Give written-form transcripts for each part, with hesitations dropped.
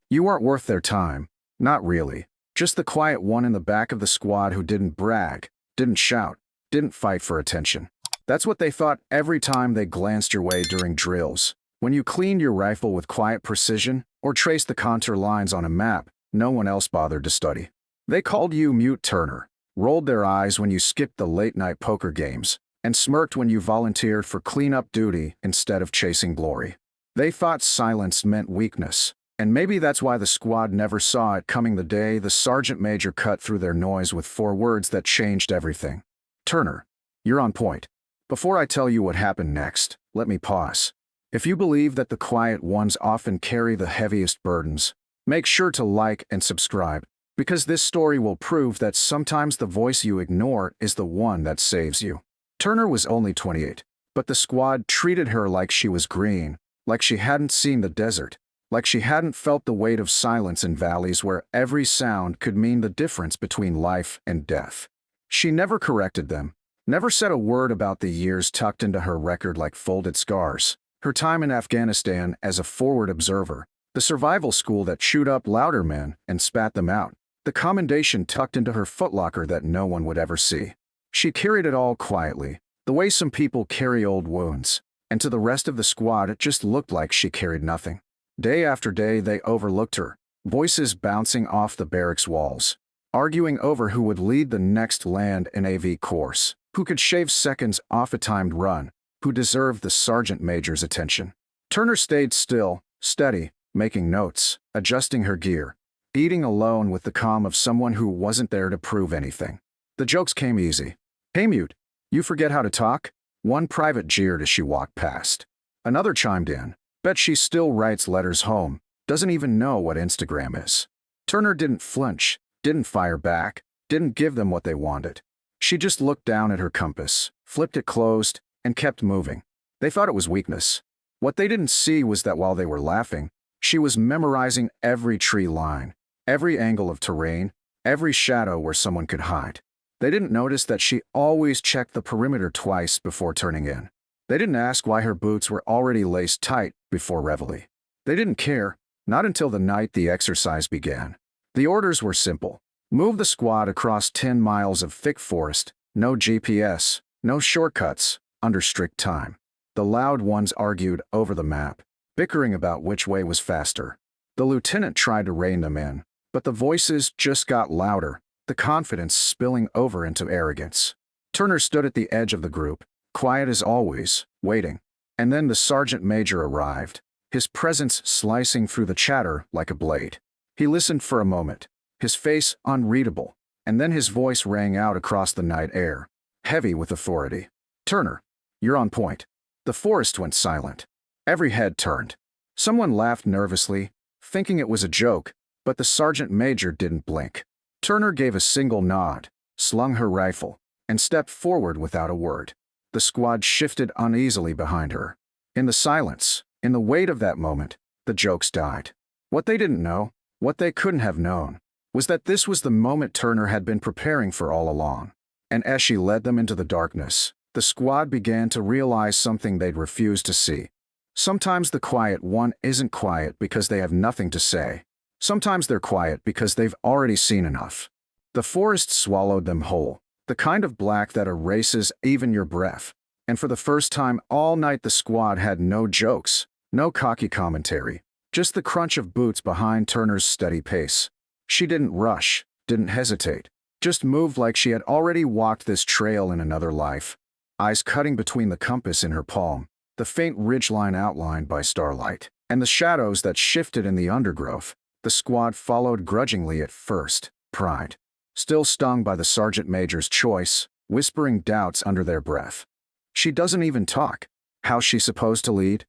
You aren't worth their time. Not really. Just the quiet one in the back of the squad who didn't brag, didn't shout, didn't fight for attention. That's what they thought every time they glanced your way during drills. When you cleaned your rifle with quiet precision or traced the contour lines on a map no one else bothered to study. They called you Mute Turner, rolled their eyes when you skipped the late-night poker games, and smirked when you volunteered for cleanup duty instead of chasing glory. They thought silence meant weakness, and maybe that's why the squad never saw it coming the day the sergeant major cut through their noise with 4 words that changed everything. Turner, you're on point. Before I tell you what happened next, let me pause. If you believe that the quiet ones often carry the heaviest burdens, make sure to like and subscribe, because this story will prove that sometimes the voice you ignore is the one that saves you. Turner was only 28, but the squad treated her like she was green, like she hadn't seen the desert, like she hadn't felt the weight of silence in valleys where every sound could mean the difference between life and death. She never corrected them, never said a word about the years tucked into her record like folded scars. Her time in Afghanistan as a forward observer, the survival school that chewed up louder men and spat them out, the commendation tucked into her footlocker that no one would ever see. She carried it all quietly, the way some people carry old wounds, and to the rest of the squad it just looked like she carried nothing. Day after day they overlooked her, voices bouncing off the barracks walls, arguing over who would lead the next land and AV course, who could shave seconds off a timed run, who deserved the sergeant major's attention. Turner stayed still, steady, making notes, adjusting her gear, eating alone with the calm of someone who wasn't there to prove anything. The jokes came easy. "Hey Mute, you forget how to talk?" One private jeered as she walked past. Another chimed in, "Bet she still writes letters home, doesn't even know what Instagram is." Turner didn't flinch, didn't fire back, didn't give them what they wanted. She just looked down at her compass, flipped it closed, and kept moving. They thought it was weakness. What they didn't see was that while they were laughing, she was memorizing every tree line, every angle of terrain, every shadow where someone could hide. They didn't notice that she always checked the perimeter twice before turning in. They didn't ask why her boots were already laced tight before reveille. They didn't care, not until the night the exercise began. The orders were simple. Move the squad across 10 miles of thick forest, no GPS, no shortcuts, under strict time. The loud ones argued over the map, bickering about which way was faster. The lieutenant tried to rein them in, but the voices just got louder, the confidence spilling over into arrogance. Turner stood at the edge of the group, quiet as always, waiting. And then the sergeant major arrived, his presence slicing through the chatter like a blade. He listened for a moment, his face unreadable, and then his voice rang out across the night air, heavy with authority. "Turner, you're on point." The forest went silent. Every head turned. Someone laughed nervously, thinking it was a joke, but the sergeant major didn't blink. Turner gave a single nod, slung her rifle, and stepped forward without a word. The squad shifted uneasily behind her. In the silence, in the weight of that moment, the jokes died. What they didn't know, what they couldn't have known, was that this was the moment Turner had been preparing for all along. And as she led them into the darkness, the squad began to realize something they'd refused to see. Sometimes the quiet one isn't quiet because they have nothing to say. Sometimes they're quiet because they've already seen enough. The forest swallowed them whole, the kind of black that erases even your breath. And for the first time all night the squad had no jokes, no cocky commentary, just the crunch of boots behind Turner's steady pace. She didn't rush, didn't hesitate, just moved like she had already walked this trail in another life. Eyes cutting between the compass in her palm, the faint ridgeline outlined by starlight, and the shadows that shifted in the undergrowth. The squad followed grudgingly at first, pride, still stung by the sergeant major's choice, whispering doubts under their breath. She doesn't even talk. How's she supposed to lead?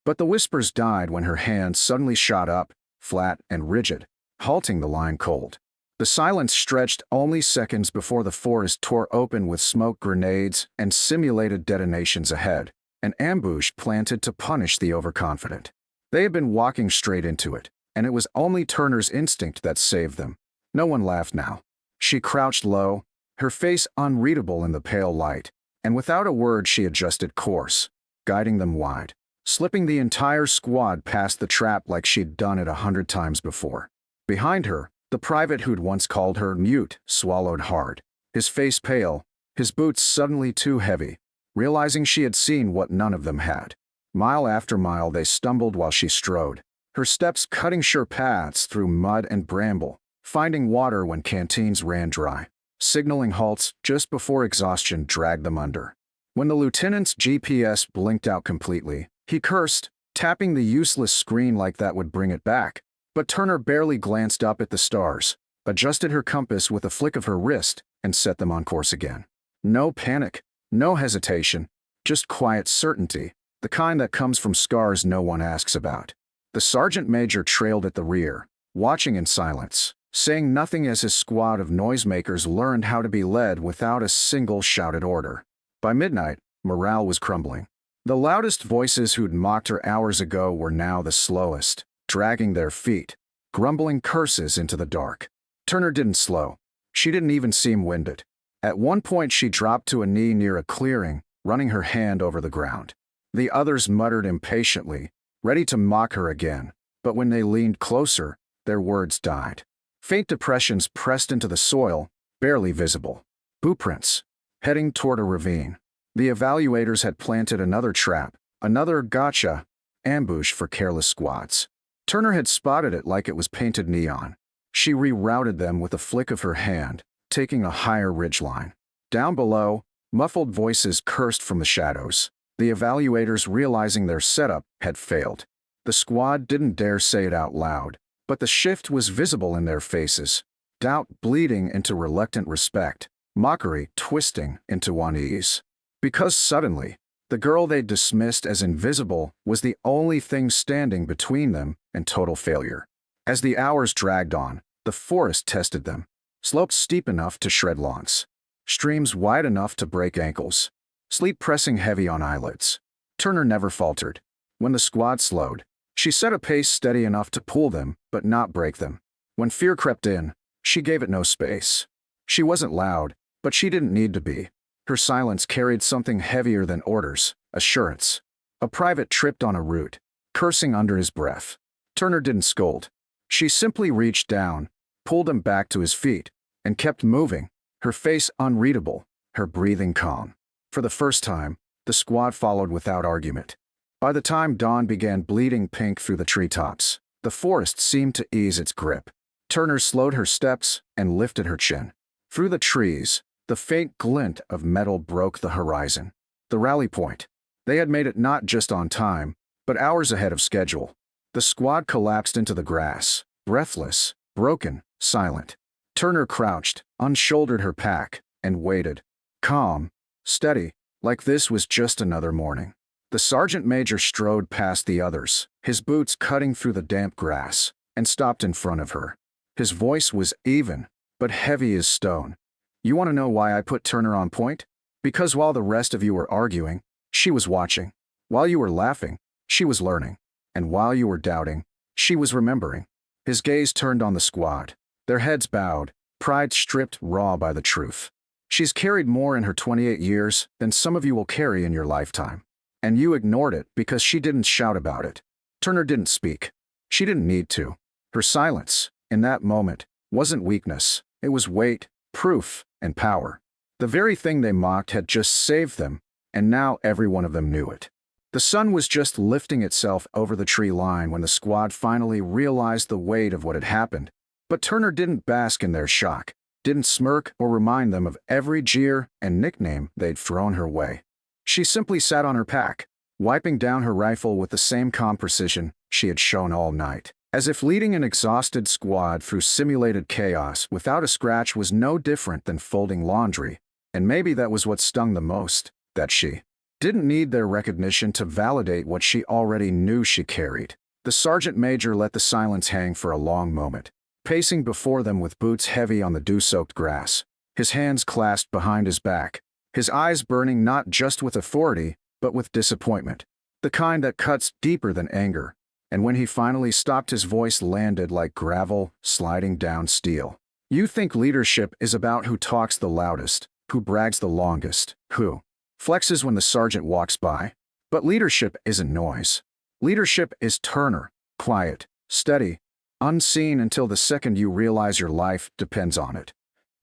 But the whispers died when her hand suddenly shot up, flat and rigid, halting the line cold. The silence stretched only seconds before the forest tore open with smoke grenades and simulated detonations ahead, an ambush planted to punish the overconfident. They had been walking straight into it, and it was only Turner's instinct that saved them. No one laughed now. She crouched low, her face unreadable in the pale light, and without a word she adjusted course, guiding them wide. slipping the entire squad past the trap like she'd done it 100 times before. Behind her, the private who'd once called her mute swallowed hard, his face pale, his boots suddenly too heavy, realizing she had seen what none of them had. Mile after mile they stumbled while she strode, her steps cutting sure paths through mud and bramble, finding water when canteens ran dry, signaling halts just before exhaustion dragged them under. When the lieutenant's GPS blinked out completely, he cursed, tapping the useless screen like that would bring it back. But Turner barely glanced up at the stars, adjusted her compass with a flick of her wrist, and set them on course again. No panic, no hesitation, just quiet certainty, the kind that comes from scars no one asks about. The sergeant major trailed at the rear, watching in silence, saying nothing as his squad of noisemakers learned how to be led without a single shouted order. By midnight, morale was crumbling. The loudest voices who'd mocked her hours ago were now the slowest, dragging their feet, grumbling curses into the dark. Turner didn't slow. She didn't even seem winded. At one point she dropped to a knee near a clearing, running her hand over the ground. The others muttered impatiently, ready to mock her again, but when they leaned closer, their words died. Faint depressions pressed into the soil, barely visible. Blueprints, heading toward a ravine. The evaluators had planted another trap, another gotcha, ambush for careless squads. Turner had spotted it like it was painted neon. She rerouted them with a flick of her hand, taking a higher ridgeline. Down below, muffled voices cursed from the shadows, the evaluators realizing their setup had failed. The squad didn't dare say it out loud, but the shift was visible in their faces, doubt bleeding into reluctant respect, mockery twisting into unease. Because suddenly, the girl they'd dismissed as invisible was the only thing standing between them and total failure. As the hours dragged on, the forest tested them. Slopes steep enough to shred lawns. Streams wide enough to break ankles. Sleep pressing heavy on eyelids. Turner never faltered. When the squad slowed, she set a pace steady enough to pull them, but not break them. When fear crept in, she gave it no space. She wasn't loud, but she didn't need to be. Her silence carried something heavier than orders, assurance. A private tripped on a root, cursing under his breath. Turner didn't scold. She simply reached down, pulled him back to his feet, and kept moving, her face unreadable, her breathing calm. For the first time, the squad followed without argument. By the time dawn began bleeding pink through the treetops, the forest seemed to ease its grip. Turner slowed her steps and lifted her chin. Through the trees, the faint glint of metal broke the horizon. The rally point. They had made it not just on time, but hours ahead of schedule. The squad collapsed into the grass, breathless, broken, silent. Turner crouched, unshouldered her pack, and waited. Calm, steady, like this was just another morning. The sergeant major strode past the others, his boots cutting through the damp grass, and stopped in front of her. His voice was even, but heavy as stone. You want to know why I put Turner on point? Because while the rest of you were arguing, she was watching. While you were laughing, she was learning. And while you were doubting, she was remembering. His gaze turned on the squad, their heads bowed, pride stripped raw by the truth. She's carried more in her 28 years than some of you will carry in your lifetime. And you ignored it because she didn't shout about it. Turner didn't speak. She didn't need to. Her silence, in that moment, wasn't weakness. It was weight, proof, and power. The very thing they mocked had just saved them, and now every one of them knew it. The sun was just lifting itself over the tree line when the squad finally realized the weight of what had happened. But Turner didn't bask in their shock, didn't smirk or remind them of every jeer and nickname they'd thrown her way. She simply sat on her pack, wiping down her rifle with the same calm precision she had shown all night. As if leading an exhausted squad through simulated chaos without a scratch was no different than folding laundry, and maybe that was what stung the most, that she didn't need their recognition to validate what she already knew she carried. The sergeant major let the silence hang for a long moment, pacing before them with boots heavy on the dew-soaked grass, his hands clasped behind his back, his eyes burning not just with authority, but with disappointment, the kind that cuts deeper than anger. And when he finally stopped, his voice landed like gravel sliding down steel. You think leadership is about who talks the loudest, who brags the longest, who flexes when the sergeant walks by? But leadership isn't noise. Leadership is Turner, quiet, steady, unseen until the second you realize your life depends on it.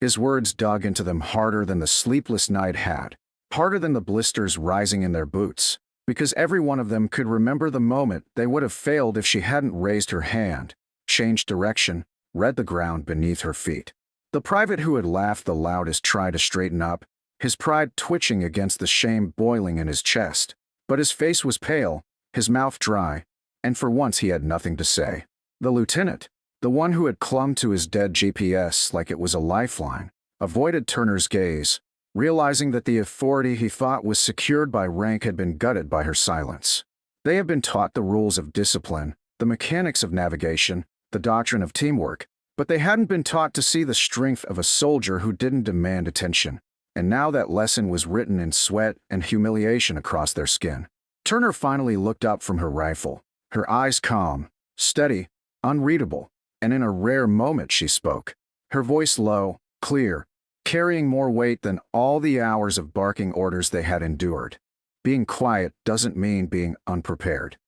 His words dug into them harder than the sleepless night had, harder than the blisters rising in their boots, because every one of them could remember the moment they would have failed if she hadn't raised her hand, changed direction, read the ground beneath her feet. The private who had laughed the loudest tried to straighten up, his pride twitching against the shame boiling in his chest. But his face was pale, his mouth dry, and for once he had nothing to say. The lieutenant, the one who had clung to his dead GPS like it was a lifeline, avoided Turner's gaze, realizing that the authority he thought was secured by rank had been gutted by her silence. They had been taught the rules of discipline, the mechanics of navigation, the doctrine of teamwork, but they hadn't been taught to see the strength of a soldier who didn't demand attention. And now that lesson was written in sweat and humiliation across their skin. Turner finally looked up from her rifle, her eyes calm, steady, unreadable, and in a rare moment she spoke, her voice low, clear, carrying more weight than all the hours of barking orders they had endured. Being quiet doesn't mean being unprepared.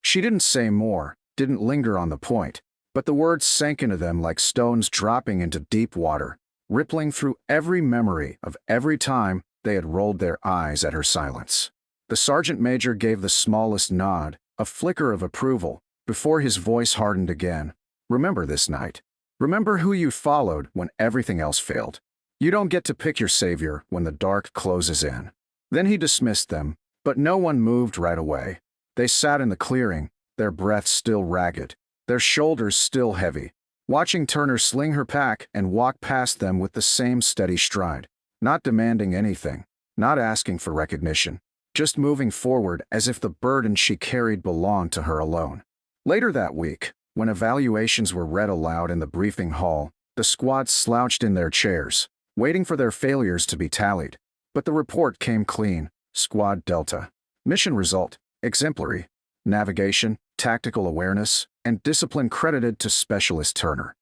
She didn't say more, didn't linger on the point, but the words sank into them like stones dropping into deep water, rippling through every memory of every time they had rolled their eyes at her silence. The sergeant major gave the smallest nod, a flicker of approval, before his voice hardened again. Remember this night. Remember who you followed when everything else failed. You don't get to pick your savior when the dark closes in. Then he dismissed them, but no one moved right away. They sat in the clearing, their breaths still ragged, their shoulders still heavy, watching Turner sling her pack and walk past them with the same steady stride, not demanding anything, not asking for recognition, just moving forward as if the burden she carried belonged to her alone. Later that week, when evaluations were read aloud in the briefing hall, the squad slouched in their chairs, waiting for their failures to be tallied. But the report came clean: Squad Delta. Mission result: exemplary. Navigation, tactical awareness, and discipline credited to Specialist Turner.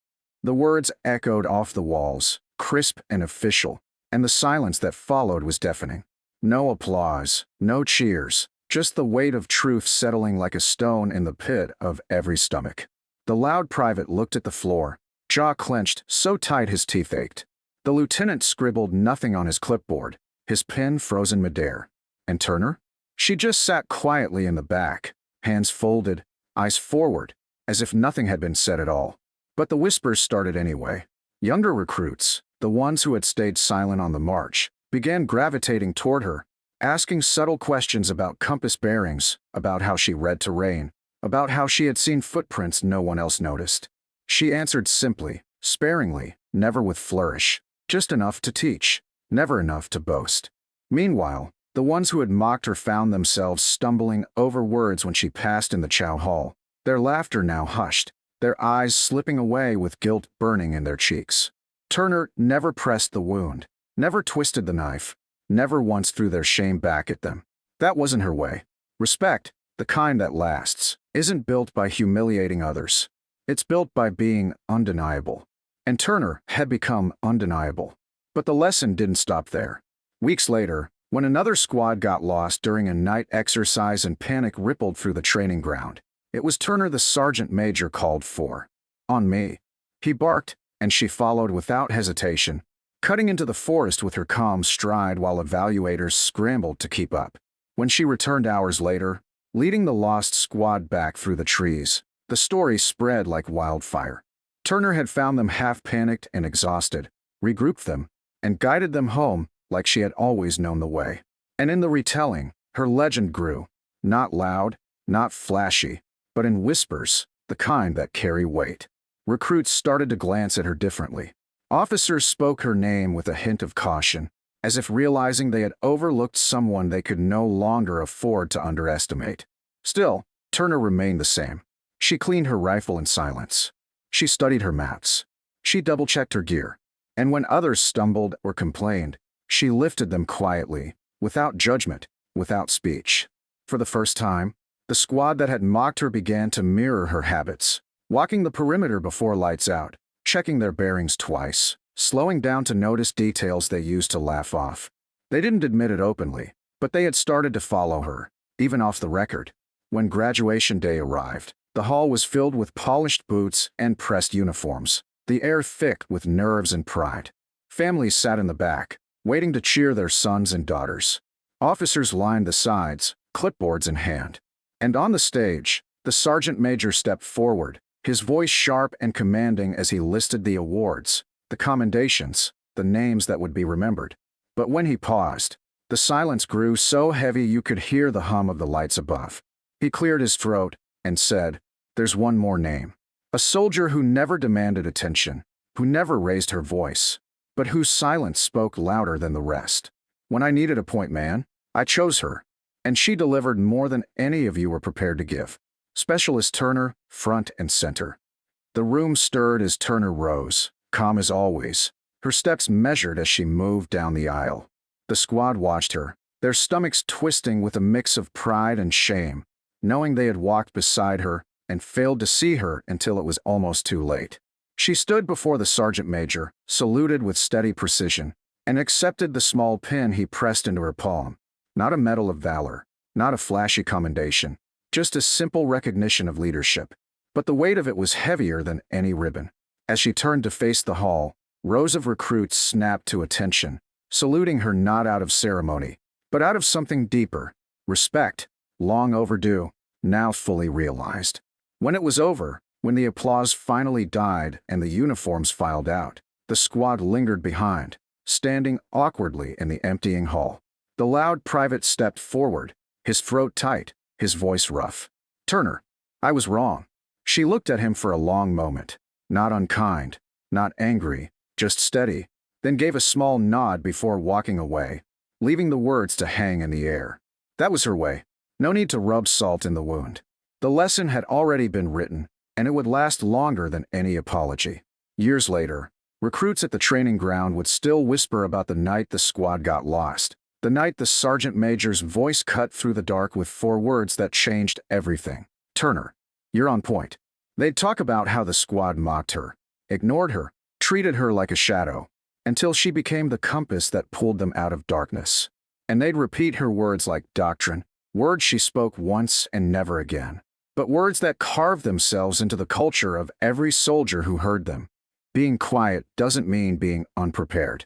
The words echoed off the walls, crisp and official, and the silence that followed was deafening. No applause, no cheers, just the weight of truth settling like a stone in the pit of every stomach. The loud private looked at the floor, jaw clenched so tight his teeth ached. The lieutenant scribbled nothing on his clipboard, his pen frozen midair. And Turner? She just sat quietly in the back, hands folded, eyes forward, as if nothing had been said at all. But the whispers started anyway. Younger recruits, the ones who had stayed silent on the march, began gravitating toward her, asking subtle questions about compass bearings, about how she read terrain, about how she had seen footprints no one else noticed. She answered simply, sparingly, never with flourish, just enough to teach, never enough to boast. Meanwhile, the ones who had mocked her found themselves stumbling over words when she passed in the chow hall, their laughter now hushed, their eyes slipping away with guilt burning in their cheeks. Turner never pressed the wound, never twisted the knife, never once threw their shame back at them. That wasn't her way. Respect, the kind that lasts, isn't built by humiliating others. It's built by being undeniable. And Turner had become undeniable. But the lesson didn't stop there. Weeks later, when another squad got lost during a night exercise and panic rippled through the training ground, it was Turner the sergeant major called for. On me. He barked, and she followed without hesitation, cutting into the forest with her calm stride while evaluators scrambled to keep up. When she returned hours later, leading the lost squad back through the trees, the story spread like wildfire. Turner had found them half-panicked and exhausted, regrouped them, and guided them home like she had always known the way. And in the retelling, her legend grew, not loud, not flashy, but in whispers, the kind that carry weight. Recruits started to glance at her differently. Officers spoke her name with a hint of caution, as if realizing they had overlooked someone they could no longer afford to underestimate. Still, Turner remained the same. She cleaned her rifle in silence. She studied her maps. She double-checked her gear. And when others stumbled or complained, she lifted them quietly, without judgment, without speech. For the first time, the squad that had mocked her began to mirror her habits, walking the perimeter before lights out, checking their bearings twice, slowing down to notice details they used to laugh off. They didn't admit it openly, but they had started to follow her, even off the record. When graduation day arrived, the hall was filled with polished boots and pressed uniforms, the air thick with nerves and pride. Families sat in the back, waiting to cheer their sons and daughters. Officers lined the sides, clipboards in hand. And on the stage, the sergeant major stepped forward, his voice sharp and commanding as he listed the awards, the commendations, the names that would be remembered. But when he paused, the silence grew so heavy you could hear the hum of the lights above. He cleared his throat and said, "There's one more name. A soldier who never demanded attention, who never raised her voice, but whose silence spoke louder than the rest. When I needed a point man, I chose her, and she delivered more than any of you were prepared to give. Specialist Turner, front and center." The room stirred as Turner rose, calm as always, her steps measured as she moved down the aisle. The squad watched her, their stomachs twisting with a mix of pride and shame, knowing they had walked beside her and failed to see her until it was almost too late. She stood before the sergeant major, saluted with steady precision, and accepted the small pin he pressed into her palm. Not a medal of valor, not a flashy commendation, just a simple recognition of leadership. But the weight of it was heavier than any ribbon. As she turned to face the hall, rows of recruits snapped to attention, saluting her not out of ceremony, but out of something deeper, respect, long overdue, now fully realized. When it was over, when the applause finally died and the uniforms filed out, the squad lingered behind, standing awkwardly in the emptying hall. The loud private stepped forward, his throat tight, his voice rough. "Turner, I was wrong." She looked at him for a long moment, not unkind, not angry, just steady, then gave a small nod before walking away, leaving the words to hang in the air. That was her way. No need to rub salt in the wound. The lesson had already been written, and it would last longer than any apology. Years later, recruits at the training ground would still whisper about the night the squad got lost, the night the sergeant major's voice cut through the dark with 4 words that changed everything. "Turner, you're on point." They'd talk about how the squad mocked her, ignored her, treated her like a shadow, until she became the compass that pulled them out of darkness. And they'd repeat her words like doctrine, words she spoke once and never again, but words that carved themselves into the culture of every soldier who heard them. Being quiet doesn't mean being unprepared.